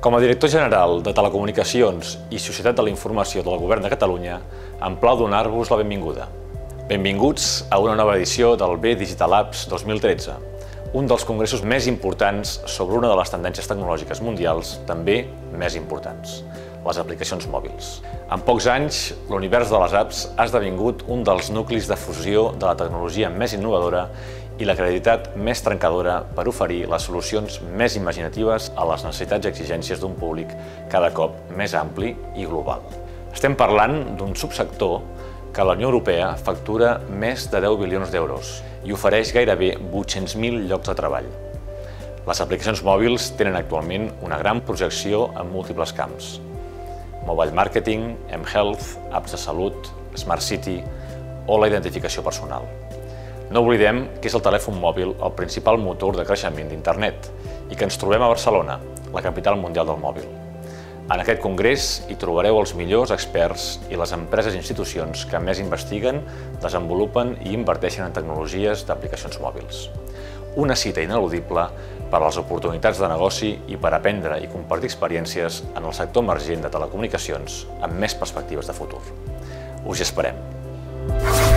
Com a director general de Telecomunicacions i Societat de la Informació del Govern de Catalunya, em plau donar-vos la benvinguda. Benvinguts a una nova edició del B Digital Apps 2013, un dels congressos més importants sobre una de les tendències tecnològiques mundials, també més importants, les aplicacions mòbils. En pocs anys, l'univers de les apps ha esdevingut un dels nuclis de fusió de la tecnologia més innovadora i la creativitat més trencadora per oferir les solucions més imaginatives a les necessitats i exigències d'un públic cada cop més ampli i global. Estem parlant d'un subsector que a la Unió Europea factura més de 10 bilions d'euros i ofereix gairebé 800.000 llocs de treball. Les aplicacions mòbils tenen actualment una gran projecció en múltiples camps: mobile marketing, mHealth, apps de salut, smart city o la identificació personal. No oblidem que és el telèfon mòbil el principal motor de creixement d'Internet i que ens trobem a Barcelona, la capital mundial del mòbil. En aquest congrés hi trobareu els millors experts i les empreses i institucions que més investiguen, desenvolupen i inverteixen en tecnologies d'aplicacions mòbils. Una cita ineludible per a les oportunitats de negoci i per aprendre i compartir experiències en el sector emergent de telecomunicacions amb més perspectives de futur. Us hi esperem!